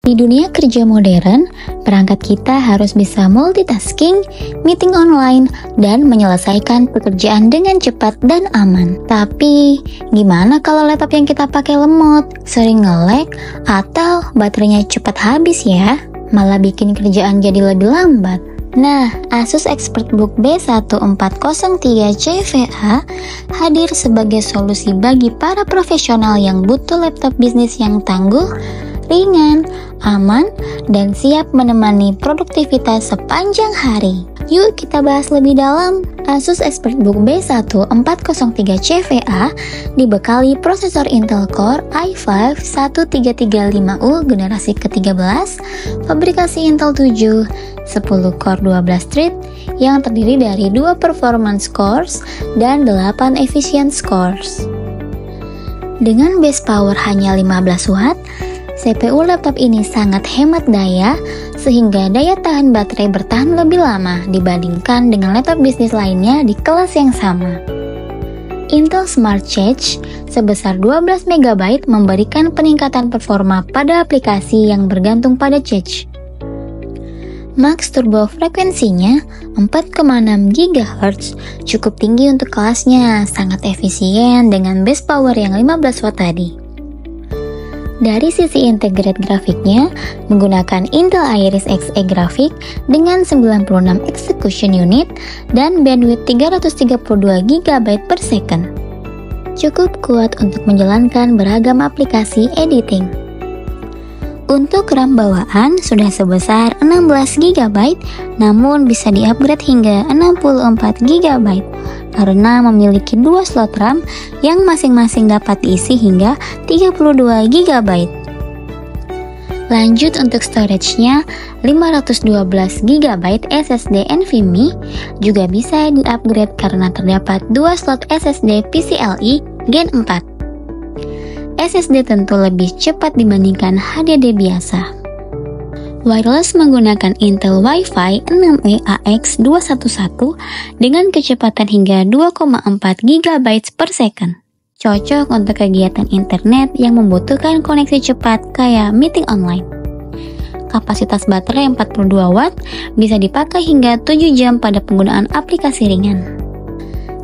Di dunia kerja modern, perangkat kita harus bisa multitasking, meeting online, dan menyelesaikan pekerjaan dengan cepat dan aman. Tapi, gimana kalau laptop yang kita pakai lemot, sering nge-lag, atau baterainya cepat habis ya? Malah bikin kerjaan jadi lebih lambat. Nah, Asus ExpertBook B1403 CVA hadir sebagai solusi bagi para profesional yang butuh laptop bisnis yang tangguh, ringan, aman, dan siap menemani produktivitas sepanjang hari. Yuk kita bahas lebih dalam. Asus ExpertBook B1403 CVA dibekali prosesor Intel Core i5-1335U generasi ke-13, fabrikasi Intel 7, 10 core 12 thread yang terdiri dari 2 performance cores dan 8 efficiency cores. Dengan base power hanya 15 watt, CPU laptop ini sangat hemat daya, sehingga daya tahan baterai bertahan lebih lama dibandingkan dengan laptop bisnis lainnya di kelas yang sama. Intel Smart Cache sebesar 12 MB memberikan peningkatan performa pada aplikasi yang bergantung pada cache. Max turbo frekuensinya 4,6 GHz, cukup tinggi untuk kelasnya, sangat efisien dengan base power yang 15 watt tadi. Dari sisi integrate grafiknya, menggunakan Intel Iris Xe grafik dengan 96 execution unit dan bandwidth 332 GB per second. Cukup kuat untuk menjalankan beragam aplikasi editing. Untuk RAM bawaan sudah sebesar 16 GB, namun bisa di-upgrade hingga 64 GB karena memiliki 2 slot RAM yang masing-masing dapat diisi hingga 32 GB. Lanjut untuk storage-nya, 512 GB SSD NVMe juga bisa di-upgrade karena terdapat 2 slot SSD PCIe Gen 4. SSD tentu lebih cepat dibandingkan HDD biasa. Wireless menggunakan Intel Wi-Fi 6E AX211 dengan kecepatan hingga 2,4 GB per second. Cocok untuk kegiatan internet yang membutuhkan koneksi cepat kayak meeting online. Kapasitas baterai 42 watt bisa dipakai hingga 7 jam pada penggunaan aplikasi ringan.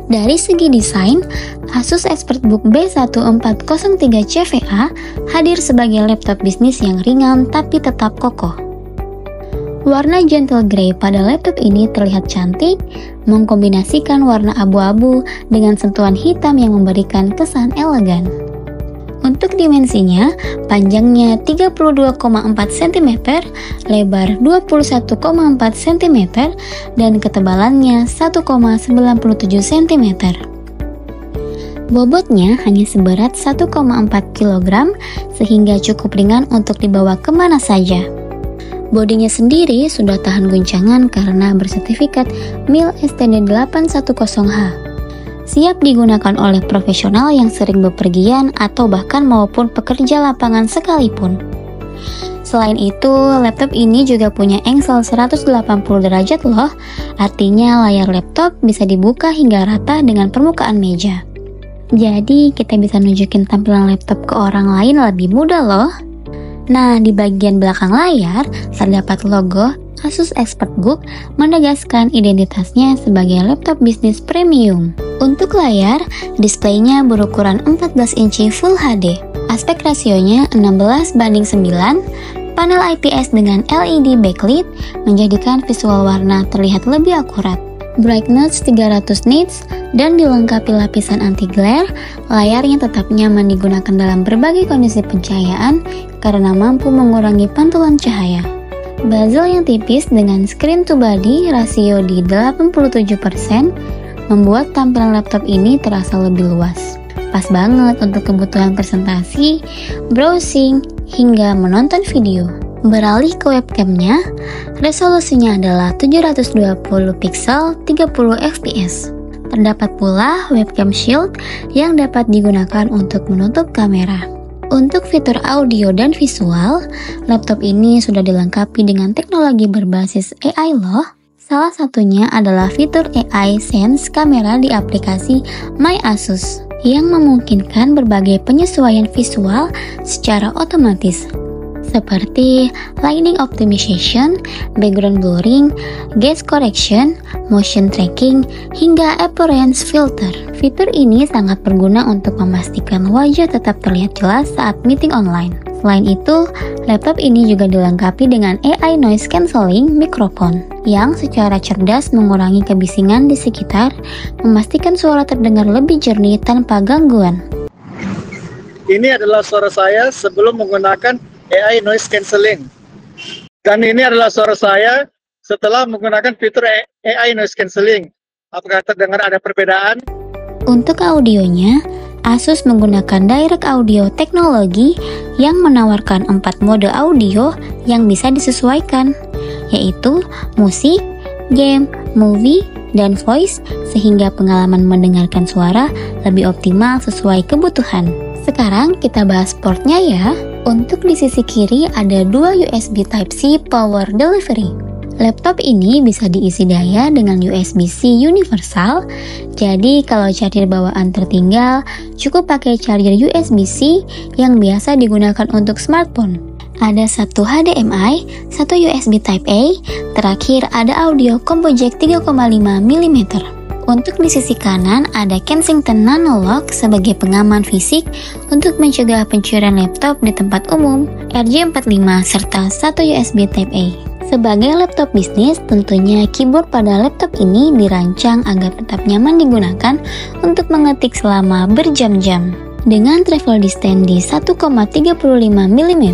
Dari segi desain, Asus ExpertBook B1403 CVA hadir sebagai laptop bisnis yang ringan tapi tetap kokoh. Warna gentle grey pada laptop ini terlihat cantik, mengkombinasikan warna abu-abu dengan sentuhan hitam yang memberikan kesan elegan. Untuk dimensinya, panjangnya 32,4 cm, lebar 21,4 cm, dan ketebalannya 1,97 cm. Bobotnya hanya seberat 1,4 kg, sehingga cukup ringan untuk dibawa kemana saja. Bodinya sendiri sudah tahan guncangan karena bersertifikat MIL STD 810H. Siap digunakan oleh profesional yang sering bepergian atau bahkan maupun pekerja lapangan sekalipun. Selain itu, laptop ini juga punya engsel 180 derajat loh, artinya layar laptop bisa dibuka hingga rata dengan permukaan meja. Jadi, kita bisa nunjukin tampilan laptop ke orang lain lebih mudah loh. Nah, di bagian belakang layar terdapat logo Asus ExpertBook menegaskan identitasnya sebagai laptop bisnis premium. Untuk layar, displaynya berukuran 14 inci Full HD. Aspek rasionya 16:9, panel IPS dengan LED backlit menjadikan visual warna terlihat lebih akurat. Brightness 300 nits dan dilengkapi lapisan anti-glare, layarnya tetap nyaman digunakan dalam berbagai kondisi pencahayaan karena mampu mengurangi pantulan cahaya. Bezel yang tipis dengan screen to body rasio di 87% membuat tampilan laptop ini terasa lebih luas. Pas banget untuk kebutuhan presentasi, browsing, hingga menonton video. Beralih ke webcamnya, resolusinya adalah 720 pixel 30 fps. Terdapat pula webcam shield yang dapat digunakan untuk menutup kamera. Untuk fitur audio dan visual, laptop ini sudah dilengkapi dengan teknologi berbasis AI loh. Salah satunya adalah fitur AI Sense kamera di aplikasi My Asus yang memungkinkan berbagai penyesuaian visual secara otomatis. seperti lighting optimization, background blurring, gaze correction, motion tracking, hingga appearance filter. Fitur ini sangat berguna untuk memastikan wajah tetap terlihat jelas saat meeting online. Selain itu, laptop ini juga dilengkapi dengan AI Noise Cancelling Microphone yang secara cerdas mengurangi kebisingan di sekitar, memastikan suara terdengar lebih jernih tanpa gangguan. Ini adalah suara saya sebelum menggunakan AI Noise Cancelling. Dan ini adalah suara saya setelah menggunakan fitur AI Noise Cancelling. Apakah terdengar ada perbedaan? Untuk audionya, Asus menggunakan Direct Audio teknologi yang menawarkan 4 mode audio yang bisa disesuaikan, yaitu musik, game, movie, dan voice, sehingga pengalaman mendengarkan suara lebih optimal sesuai kebutuhan. Sekarang kita bahas portnya ya. Untuk di sisi kiri ada 2 USB Type-C power delivery. Laptop ini bisa diisi daya dengan USB-C universal, jadi kalau charger bawaan tertinggal, cukup pakai charger USB-C yang biasa digunakan untuk smartphone. Ada satu HDMI, satu USB Type-A, terakhir ada audio combo jack 3,5 mm. Untuk di sisi kanan ada Kensington Nanolock sebagai pengaman fisik untuk mencegah pencurian laptop di tempat umum, RJ45 serta satu USB Type-A. Sebagai laptop bisnis, tentunya keyboard pada laptop ini dirancang agar tetap nyaman digunakan untuk mengetik selama berjam-jam. Dengan travel distance di 1,35 mm,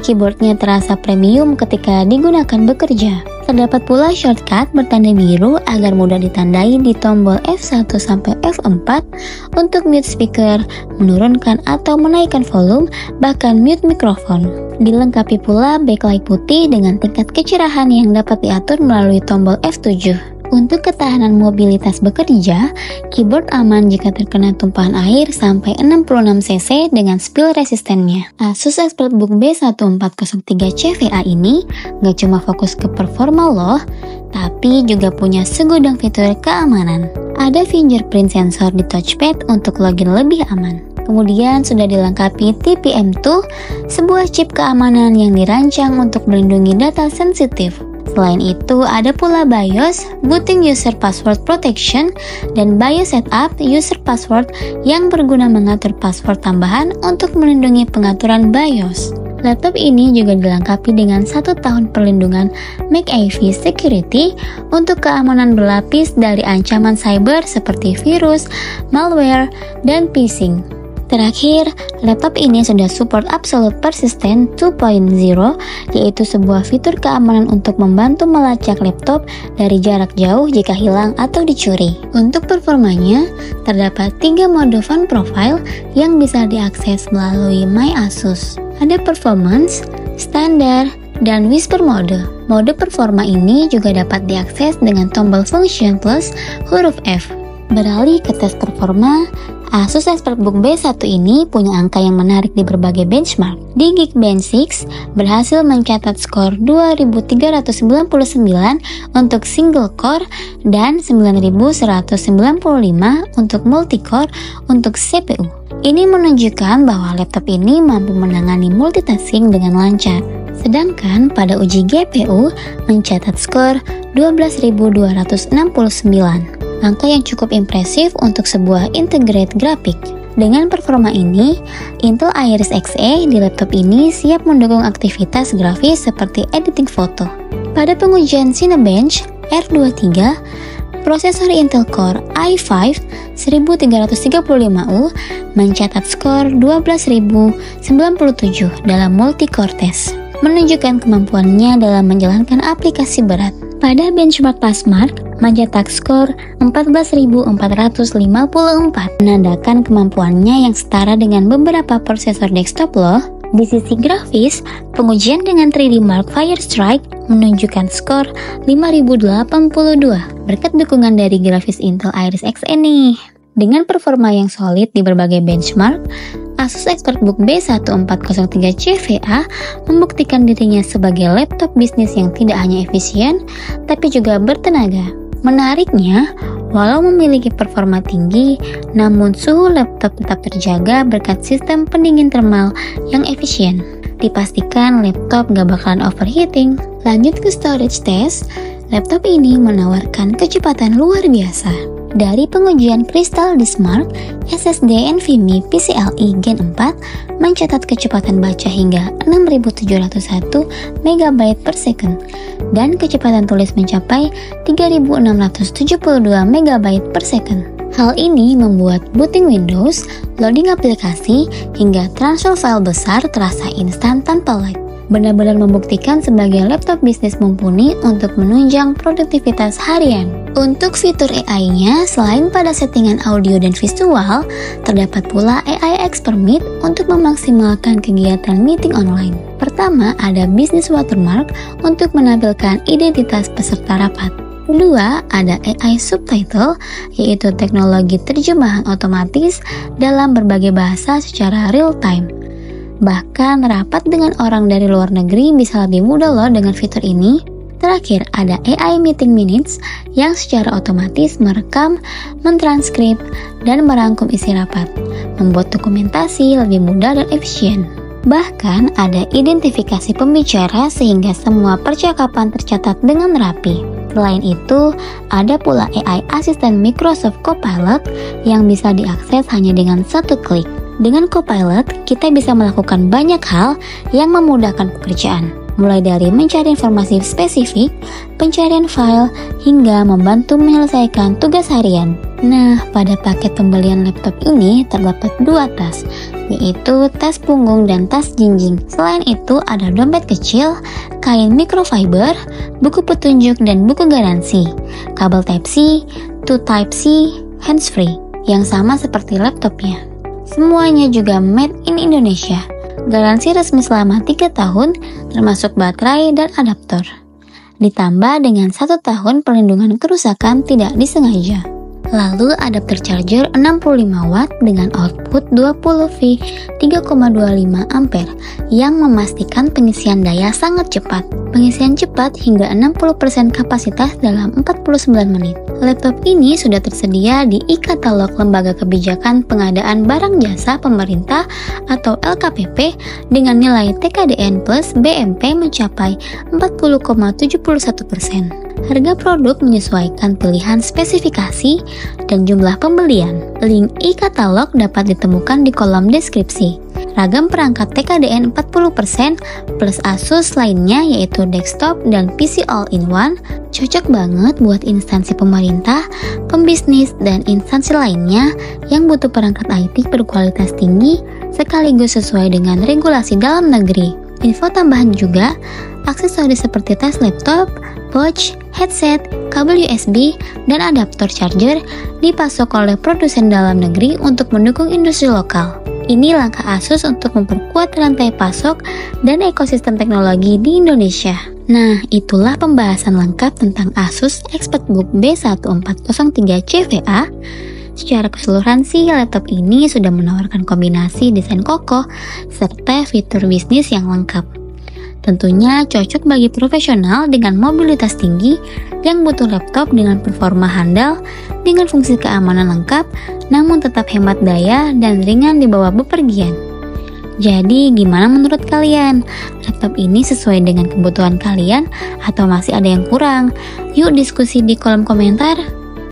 keyboardnya terasa premium ketika digunakan bekerja. Terdapat pula shortcut bertanda biru agar mudah ditandai di tombol F1 sampai F4 untuk mute speaker, menurunkan atau menaikkan volume, bahkan mute mikrofon. Dilengkapi pula backlight putih dengan tingkat kecerahan yang dapat diatur melalui tombol F7. Untuk ketahanan mobilitas bekerja, keyboard aman jika terkena tumpahan air sampai 66 cc dengan spill resistennya. Asus ExpertBook B1403 CVA ini gak cuma fokus ke performa loh, tapi juga punya segudang fitur keamanan. Ada fingerprint sensor di touchpad untuk login lebih aman. Kemudian sudah dilengkapi TPM2, sebuah chip keamanan yang dirancang untuk melindungi data sensitif. Selain itu, ada pula BIOS, Booting User Password Protection, dan BIOS Setup User Password yang berguna mengatur password tambahan untuk melindungi pengaturan BIOS. Laptop ini juga dilengkapi dengan 1 tahun perlindungan McAfee Security untuk keamanan berlapis dari ancaman cyber seperti virus, malware, dan phishing. Terakhir, laptop ini sudah support Absolute Persistent 2.0, yaitu sebuah fitur keamanan untuk membantu melacak laptop dari jarak jauh jika hilang atau dicuri. Untuk performanya, terdapat 3 mode font profile yang bisa diakses melalui My Asus. Ada Performance, Standard, dan Whisper mode. Mode performa ini juga dapat diakses dengan tombol Function plus huruf F. Beralih ke tes performa, Asus ExpertBook B1 ini punya angka yang menarik di berbagai benchmark. Di Geekbench 6 berhasil mencatat skor 2399 untuk single core dan 9195 untuk multicore untuk CPU. Ini menunjukkan bahwa laptop ini mampu menangani multitasking dengan lancar. Sedangkan pada uji GPU mencatat skor 12.269. Angka yang cukup impresif untuk sebuah integrated grafik. Dengan performa ini, Intel Iris Xe di laptop ini siap mendukung aktivitas grafis seperti editing foto. Pada pengujian Cinebench R23, prosesor Intel Core i5 1335U mencatat skor 12.097 dalam multi-core test, menunjukkan kemampuannya dalam menjalankan aplikasi berat. Pada benchmark Passmark mencetak skor 14.454, menandakan kemampuannya yang setara dengan beberapa prosesor desktop loh. Di sisi grafis, pengujian dengan 3D Mark Firestrike menunjukkan skor 5.082 berkat dukungan dari grafis Intel Iris Xe nih. Dengan performa yang solid di berbagai benchmark, Asus ExpertBook B1403 CVA membuktikan dirinya sebagai laptop bisnis yang tidak hanya efisien, tapi juga bertenaga. Menariknya, walau memiliki performa tinggi, namun suhu laptop tetap terjaga berkat sistem pendingin thermal yang efisien. dipastikan laptop gak bakalan overheating. Lanjut ke storage test, laptop ini menawarkan kecepatan luar biasa. Dari pengujian Crystal Diskmark, SSD NVMe PCIe Gen 4 mencatat kecepatan baca hingga 6701 MB per second dan kecepatan tulis mencapai 3672 MB per second. Hal ini membuat booting Windows, loading aplikasi, hingga transfer file besar terasa instan tanpa lag. Benar-benar membuktikan sebagai laptop bisnis mumpuni untuk menunjang produktivitas harian. Untuk fitur AI-nya, selain pada settingan audio dan visual, terdapat pula AI Expert Meet untuk memaksimalkan kegiatan meeting online. Pertama, ada Business Watermark untuk menampilkan identitas peserta rapat. Kedua, ada AI Subtitle, yaitu teknologi terjemahan otomatis dalam berbagai bahasa secara real-time. Bahkan rapat dengan orang dari luar negeri bisa lebih mudah loh dengan fitur ini. Terakhir, ada AI Meeting Minutes yang secara otomatis merekam, mentranskrip, dan merangkum isi rapat, membuat dokumentasi lebih mudah dan efisien. Bahkan ada identifikasi pembicara sehingga semua percakapan tercatat dengan rapi. Selain itu, ada pula AI asisten Microsoft Copilot yang bisa diakses hanya dengan satu klik. Dengan Copilot, kita bisa melakukan banyak hal yang memudahkan pekerjaan, mulai dari mencari informasi spesifik, pencarian file, hingga membantu menyelesaikan tugas harian. Nah, pada paket pembelian laptop ini terdapat dua tas, yaitu tas punggung dan tas jinjing. Selain itu, ada dompet kecil, kain microfiber, buku petunjuk dan buku garansi, kabel Type-C, to Type-C, hands-free, yang sama seperti laptopnya. Semuanya juga made in Indonesia. Garansi resmi selama 3 tahun, termasuk baterai dan adaptor. Ditambah dengan 1 tahun perlindungan kerusakan tidak disengaja. Lalu adapter charger 65 watt dengan output 20V 3,25 ampere yang memastikan pengisian daya sangat cepat. Pengisian cepat hingga 60% kapasitas dalam 49 menit. Laptop ini sudah tersedia di e-katalog Lembaga Kebijakan Pengadaan Barang Jasa Pemerintah atau LKPP dengan nilai TKDN plus BMP mencapai 40,71%. Harga produk menyesuaikan pilihan spesifikasi dan jumlah pembelian. Link e-katalog dapat ditemukan di kolom deskripsi. Ragam perangkat TKDN 40% plus Asus lainnya yaitu desktop dan PC all-in-one cocok banget buat instansi pemerintah, pembisnis, dan instansi lainnya yang butuh perangkat IT berkualitas tinggi sekaligus sesuai dengan regulasi dalam negeri. Info tambahan juga, aksesoris seperti tas laptop, pouch, headset, kabel USB, dan adaptor charger dipasok oleh produsen dalam negeri untuk mendukung industri lokal. Ini langkah Asus untuk memperkuat rantai pasok dan ekosistem teknologi di Indonesia. Nah, itulah pembahasan lengkap tentang Asus ExpertBook B1403 CVA. Secara keseluruhan sih, laptop ini sudah menawarkan kombinasi desain kokoh serta fitur bisnis yang lengkap. Tentunya cocok bagi profesional dengan mobilitas tinggi yang butuh laptop dengan performa handal, dengan fungsi keamanan lengkap, namun tetap hemat daya dan ringan dibawa bepergian. Jadi, gimana menurut kalian? Laptop ini sesuai dengan kebutuhan kalian atau masih ada yang kurang? Yuk diskusi di kolom komentar.